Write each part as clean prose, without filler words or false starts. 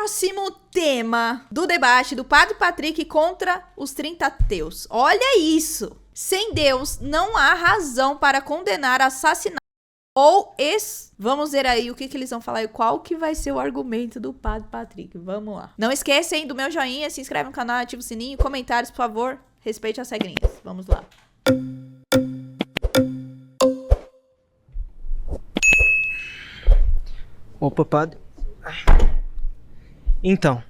Próximo tema do debate do Padre Patrick contra os 30 ateus. Olha isso! Sem Deus, não há razão para condenar assassinato ou Vamos ver aí o que eles vão falar e qual que vai ser o argumento do Padre Patrick. Vamos lá. Não esquecem do meu joinha, se inscreve no canal, ativa o sininho, comentários, por favor. Respeite as regrinhas. Vamos lá. Opa, padre. Então,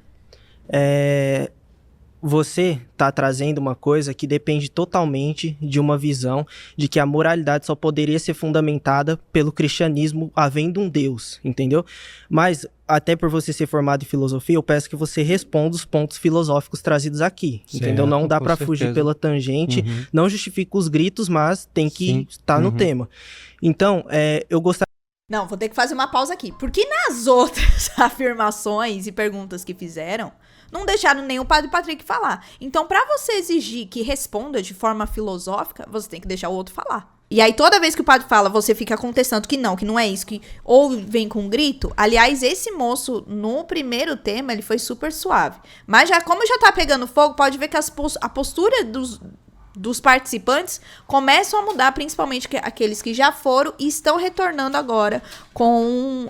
você está trazendo uma coisa que depende totalmente de uma visão de que a moralidade só poderia ser fundamentada pelo cristianismo havendo um Deus, entendeu? Mas, até por você ser formado em filosofia, eu peço que você responda os pontos filosóficos trazidos aqui, certo, entendeu? Não dá para fugir pela tangente, não justifica os gritos, mas tem que estar no tema. Então, eu gostaria... Não, vou ter que fazer uma pausa aqui, porque nas outras afirmações e perguntas que fizeram, não deixaram nem o Padre Patrick falar. Então, pra você exigir que responda de forma filosófica, você tem que deixar o outro falar. E aí, toda vez que o padre fala, você fica contestando que não é isso, ou vem com um grito. Aliás, esse moço, no primeiro tema, ele foi super suave. Mas como já tá pegando fogo, pode ver que a postura dos participantes começam a mudar, principalmente aqueles que já foram e estão retornando agora com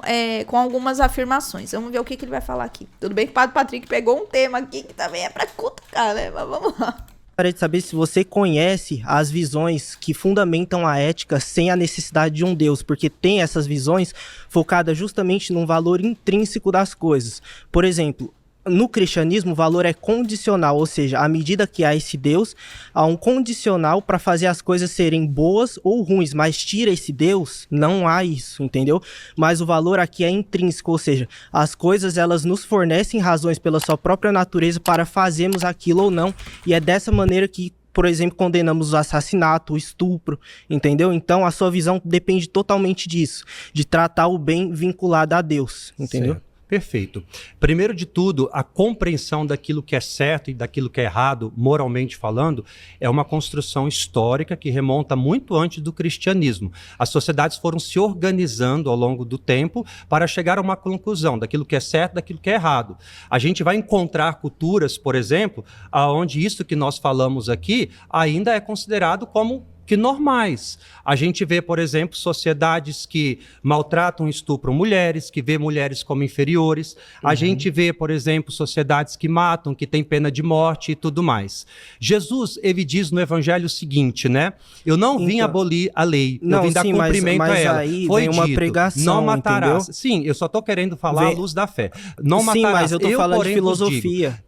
algumas afirmações. Vamos ver o que ele vai falar aqui. Tudo bem que o Padre Patrick pegou um tema aqui que também é pra cutucar, né? Mas vamos lá. Gostaria de saber se você conhece as visões que fundamentam a ética sem a necessidade de um Deus, porque tem essas visões focadas justamente num valor intrínseco das coisas. Por exemplo, no cristianismo, o valor é condicional, ou seja, à medida que há esse Deus, há um condicional para fazer as coisas serem boas ou ruins, mas tira esse Deus, não há isso, entendeu? Mas o valor aqui é intrínseco, ou seja, as coisas elas nos fornecem razões pela sua própria natureza para fazermos aquilo ou não, e é dessa maneira que, por exemplo, condenamos o assassinato, o estupro, entendeu? Então, a sua visão depende totalmente disso, de tratar o bem vinculado a Deus, entendeu? Certo. Perfeito. Primeiro de tudo, a compreensão daquilo que é certo e daquilo que é errado, moralmente falando, é uma construção histórica que remonta muito antes do cristianismo. As sociedades foram se organizando ao longo do tempo para chegar a uma conclusão daquilo que é certo e daquilo que é errado. A gente vai encontrar culturas, por exemplo, onde isso que nós falamos aqui ainda é considerado como que normais. A gente vê, por exemplo, sociedades que maltratam e estupram mulheres, que vê mulheres como inferiores. A gente vê, por exemplo, sociedades que matam, que têm pena de morte e tudo mais. Jesus, ele diz no evangelho o seguinte, né? Eu não vim abolir a lei, eu vim dar cumprimento a ela. Aí foi vem uma dito, pregação, não matarás. entendeu? Sim, eu só estou querendo falar à luz da fé. Não matarás. Sim, mas eu tô falando de filosofia.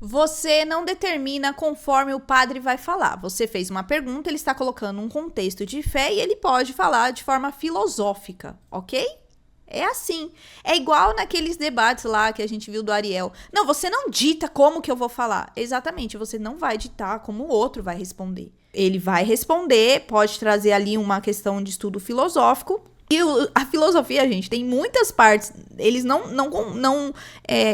Você não determina conforme o padre vai falar. Você fez uma pergunta, ele está colocando um contexto de fé e ele pode falar de forma filosófica, ok? É assim. É igual naqueles debates lá que a gente viu do Ariel. Não, você não dita como que eu vou falar. Exatamente, você não vai ditar como o outro vai responder. Ele vai responder, pode trazer ali uma questão de estudo filosófico. E a filosofia, gente, tem muitas partes, eles não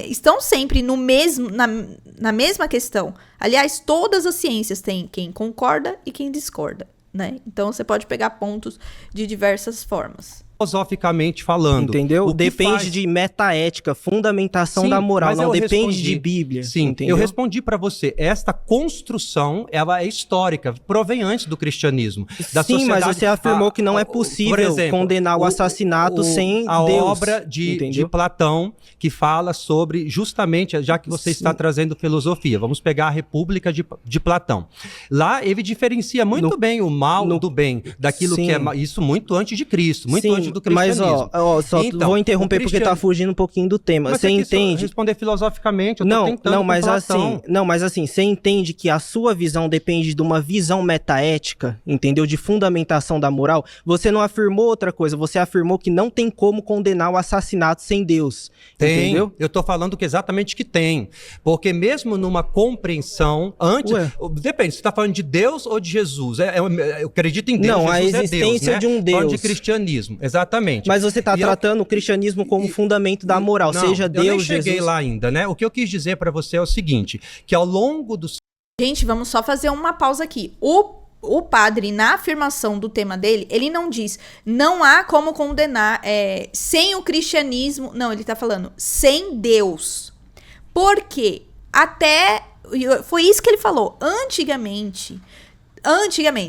estão sempre na mesma questão. Aliás, todas as ciências têm quem concorda e quem discorda, né? Então, você pode pegar pontos de diversas formas. Filosoficamente falando. Entendeu? Depende de metaética, fundamentação da moral, não depende de Bíblia. Sim, entendeu? Eu respondi para você. Esta construção, ela é histórica, provém antes do cristianismo. Sim, mas você afirmou que não é possível, por exemplo, condenar o assassinato sem Deus. A obra de Platão, que fala sobre, justamente, já que você está trazendo filosofia, vamos pegar a República de Platão. Lá ele diferencia muito bem o mal do bem, daquilo que é isso muito antes de Cristo, muito antes do cristianismo. Mas, só então, vou interromper porque tá fugindo um pouquinho do tema. Você entende? Responder filosoficamente, eu tô tentando mas assim, você entende que a sua visão depende de uma visão metaética, entendeu? De fundamentação da moral. Você não afirmou outra coisa, você afirmou que não tem como condenar o assassinato sem Deus. Tem, entendeu? Eu tô falando que exatamente que tem. Porque mesmo numa compreensão, antes... Depende, você tá falando de Deus ou de Jesus? Eu acredito em Deus, não, Jesus a existência é Deus, né? de um Deus. Falando de cristianismo, exatamente. Mas você está tratando o cristianismo como fundamento da moral, seja Deus, eu nem cheguei Jesus... lá ainda, né? O que eu quis dizer para você é o seguinte, que ao longo do... Gente, vamos só fazer uma pausa aqui. O o padre, na afirmação do tema dele, ele não diz, não há como condenar sem o cristianismo. Não, ele tá falando sem Deus. Porque foi isso que ele falou. Antigamente,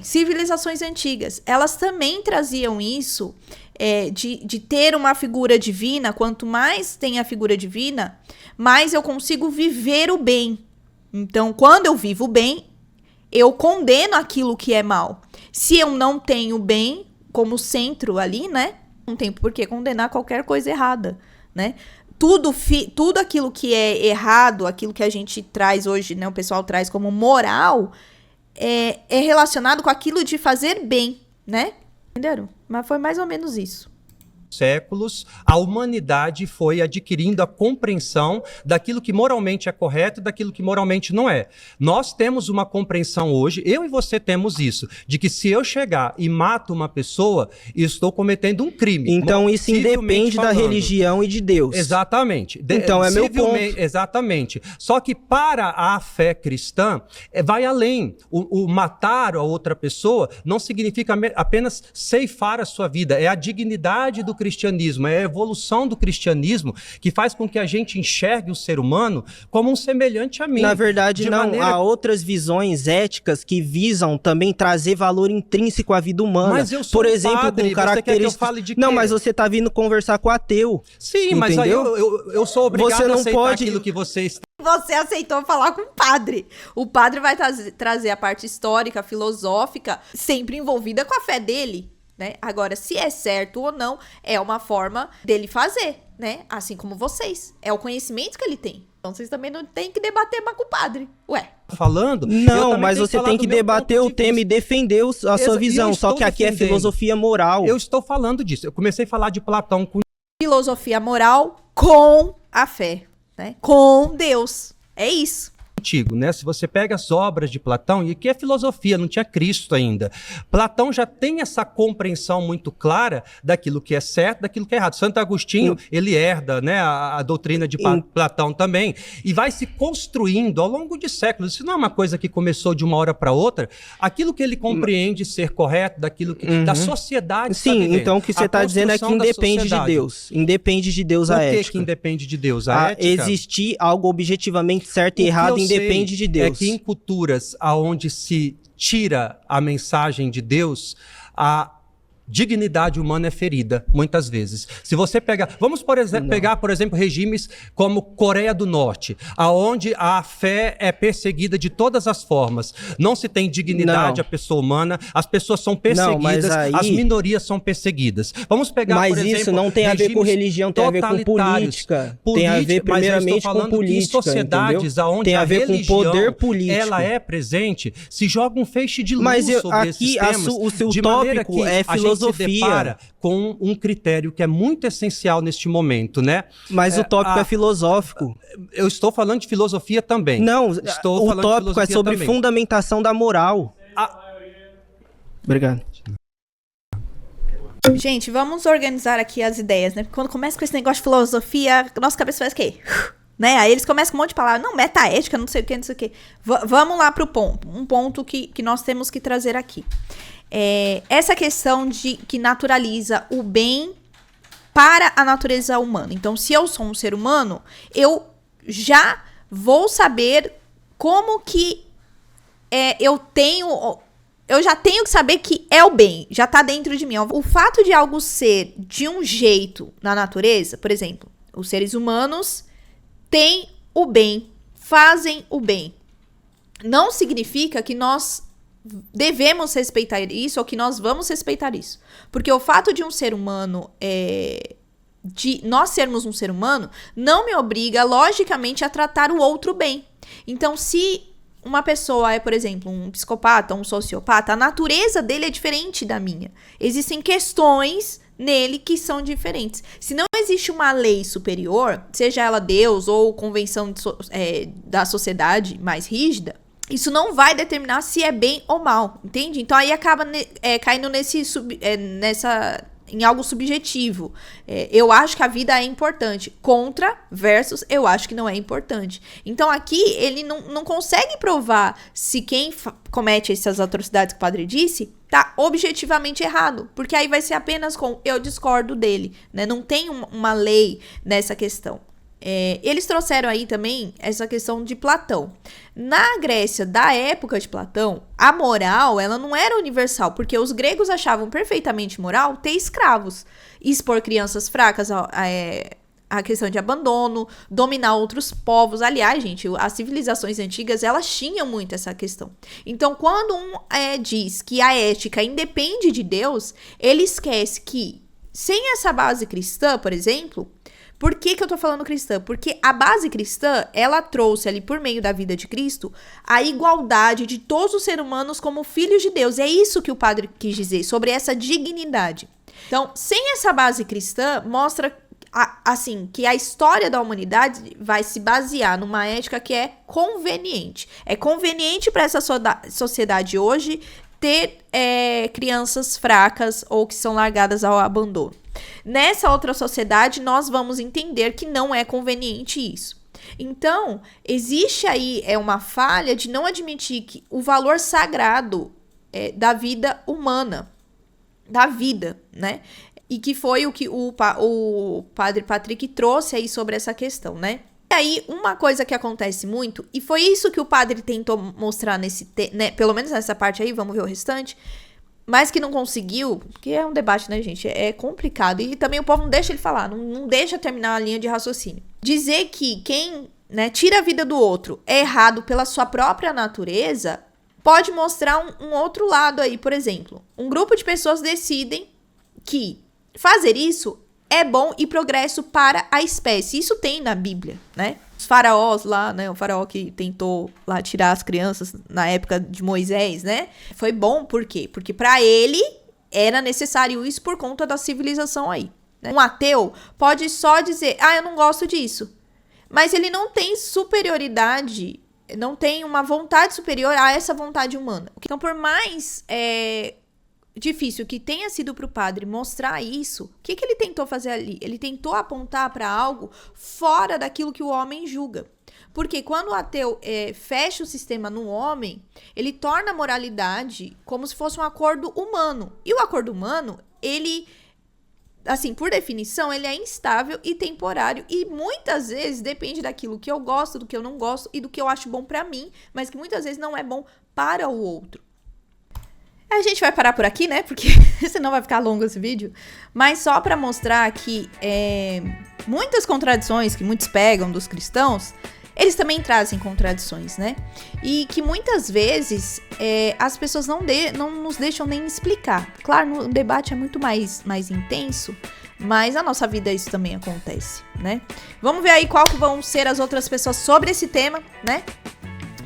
civilizações antigas, elas também traziam isso de ter uma figura divina. Quanto mais tem a figura divina, mais eu consigo viver o bem. Então, quando eu vivo o bem, eu condeno aquilo que é mal. Se eu não tenho bem como centro ali, né? Não tem por que condenar qualquer coisa errada, né? Tudo aquilo que é errado, aquilo que a gente traz hoje, né? O pessoal traz como moral, é relacionado com aquilo de fazer bem, né? Entenderam? Mas foi mais ou menos isso. Séculos, a humanidade foi adquirindo a compreensão daquilo que moralmente é correto e daquilo que moralmente não é. Nós temos uma compreensão hoje, eu e você temos isso, de que se eu chegar e mato uma pessoa, eu estou cometendo um crime. Então isso independe da religião e de Deus. Exatamente. Então é meu ponto. Exatamente. Só que para a fé cristã, vai além. O matar a outra pessoa não significa apenas ceifar a sua vida, é a dignidade do cristianismo, é a evolução do cristianismo que faz com que a gente enxergue o ser humano como um semelhante a mim. Na verdade, há outras visões éticas que visam também trazer valor intrínseco à vida humana. Mas eu sou por exemplo, padre, com características... Você quer que eu fale de quê? Não, mas você tá vindo conversar com o ateu. Sim, entendeu? mas aí eu sou obrigado você não a aceitar pode... aquilo que vocês... Você aceitou falar com o padre. O padre vai trazer a parte histórica, filosófica, sempre envolvida com a fé dele, né? Agora, se é certo ou não, é uma forma dele fazer, né? Assim como vocês. É o conhecimento que ele tem. Então, vocês também não têm que debater mais com o padre. Ué. Falando... Não, mas você tem que debater o tema e defender a sua visão. Só que aqui é filosofia moral. Eu estou falando disso. Eu comecei a falar de Platão com... Filosofia moral com a fé, né? Com Deus. É isso. Antigo, né? Se você pega as obras de Platão, e que é filosofia, não tinha Cristo ainda. Platão já tem essa compreensão muito clara daquilo que é certo, daquilo que é errado. Santo Agostinho, ele herda, né, a doutrina de Platão também, e vai se construindo ao longo de séculos. Isso não é uma coisa que começou de uma hora para outra. Aquilo que ele compreende ser correto, daquilo que da sociedade. Sim, então o que você está dizendo é que independe de Deus. Independe de Deus a ética. Por que independe de Deus a ética? Existir algo objetivamente certo e errado independe de Deus. É que em culturas onde se tira a mensagem de Deus, a dignidade humana é ferida, muitas vezes. Se você vamos pegar, por exemplo, regimes como Coreia do Norte, aonde a fé é perseguida de todas as formas. Não se tem dignidade à pessoa humana, as pessoas são perseguidas, as minorias são perseguidas. Vamos pegar, por exemplo, isso não tem a ver com religião, tem a ver com política. Tem a ver primeiramente com política, em sociedades onde tem a ver com poder político. Ela é presente, se joga um feixe de luz sobre esses temas. O seu tópico é filosofia. Se depara com um critério que é muito essencial neste momento, né? Mas o tópico é filosófico. Eu estou falando de filosofia também. Não, o tópico é sobre fundamentação da moral. Obrigado. Gente, vamos organizar aqui as ideias, né? Porque quando começa com esse negócio de filosofia, nossa cabeça faz o quê? Né? Aí eles começam com um monte de palavras. Não, metaética, não sei o que, não sei o que. Vamos lá pro ponto. Um ponto que nós temos que trazer aqui. Essa questão de que naturaliza o bem para a natureza humana. Então, se eu sou um ser humano, eu já vou saber como que eu já tenho que saber que é o bem, já tá dentro de mim. O fato de algo ser de um jeito na natureza, por exemplo, os seres humanos têm o bem, fazem o bem. Não significa que nós devemos respeitar isso ou que nós vamos respeitar isso. Porque o fato de um ser humano, de nós sermos um ser humano, não me obriga, logicamente, a tratar o outro bem. Então, se uma pessoa é, por exemplo, um psicopata, um sociopata, a natureza dele é diferente da minha. Existem questões nele que são diferentes. Se não existe uma lei superior, seja ela Deus ou convenção da sociedade mais rígida, isso não vai determinar se é bem ou mal, entende? Então aí acaba caindo nessa em algo subjetivo. Eu acho que a vida é importante. Contra versus eu acho que não é importante. Então aqui ele não consegue provar se quem comete essas atrocidades que o padre disse tá objetivamente errado. Porque aí vai ser apenas com eu discordo dele, né? Não tem uma lei nessa questão. Eles trouxeram aí também essa questão de Platão. Na Grécia da época de Platão, a moral ela não era universal, porque os gregos achavam perfeitamente moral ter escravos, expor crianças fracas a questão de abandono, dominar outros povos. Aliás, gente, as civilizações antigas, elas tinham muito essa questão. Então, quando diz que a ética independe de Deus, ele esquece que, sem essa base cristã, por exemplo... Por que eu tô falando cristã? Porque a base cristã, ela trouxe ali, por meio da vida de Cristo, a igualdade de todos os seres humanos como filhos de Deus. É isso que o padre quis dizer, sobre essa dignidade. Então, sem essa base cristã, mostra, assim, que a história da humanidade vai se basear numa ética que é conveniente. É conveniente para essa sociedade hoje ter crianças fracas ou que são largadas ao abandono. Nessa outra sociedade, nós vamos entender que não é conveniente isso. Então, existe aí uma falha de não admitir que o valor sagrado da vida humana, da vida, né? E que foi o que o padre Patrick trouxe aí sobre essa questão, né? E aí, uma coisa que acontece muito, e foi isso que o padre tentou mostrar né, pelo menos nessa parte aí, vamos ver o restante, mas que não conseguiu, porque é um debate, né, gente? É complicado. E também o povo não deixa ele falar, não deixa terminar a linha de raciocínio. Dizer que quem, né, tira a vida do outro é errado pela sua própria natureza, pode mostrar um outro lado aí. Por exemplo, um grupo de pessoas decidem que fazer isso é bom e progresso para a espécie. Isso tem na Bíblia, né? Os faraós lá, né? O faraó que tentou lá tirar as crianças na época de Moisés, né? Foi bom, por quê? Porque para ele era necessário isso por conta da civilização aí, né? Um ateu pode só dizer, eu não gosto disso. Mas ele não tem superioridade, não tem uma vontade superior a essa vontade humana. Então, por mais difícil que tenha sido para o padre mostrar isso, o que ele tentou fazer ali? Ele tentou apontar para algo fora daquilo que o homem julga. Porque quando o ateu fecha o sistema no homem, ele torna a moralidade como se fosse um acordo humano. E o acordo humano, ele, assim, por definição, ele é instável e temporário. E muitas vezes depende daquilo que eu gosto, do que eu não gosto e do que eu acho bom para mim, mas que muitas vezes não é bom para o outro. A gente vai parar por aqui, né? Porque senão vai ficar longo esse vídeo. Mas só para mostrar que muitas contradições que muitos pegam dos cristãos, eles também trazem contradições, né? E que muitas vezes as pessoas não nos deixam nem explicar. Claro, o debate é muito mais intenso, mas na nossa vida isso também acontece, né? Vamos ver aí qual que vão ser as outras pessoas sobre esse tema, né?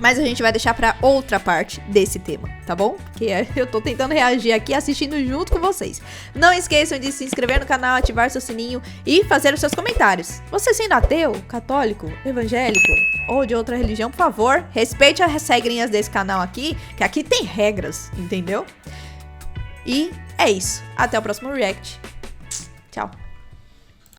Mas a gente vai deixar pra outra parte desse tema, tá bom? Porque eu tô tentando reagir aqui assistindo junto com vocês. Não esqueçam de se inscrever no canal, ativar seu sininho e fazer os seus comentários. Você sendo ateu, católico, evangélico ou de outra religião, por favor, respeite as regrinhas desse canal aqui, que aqui tem regras, entendeu? E é isso. Até o próximo react. Tchau.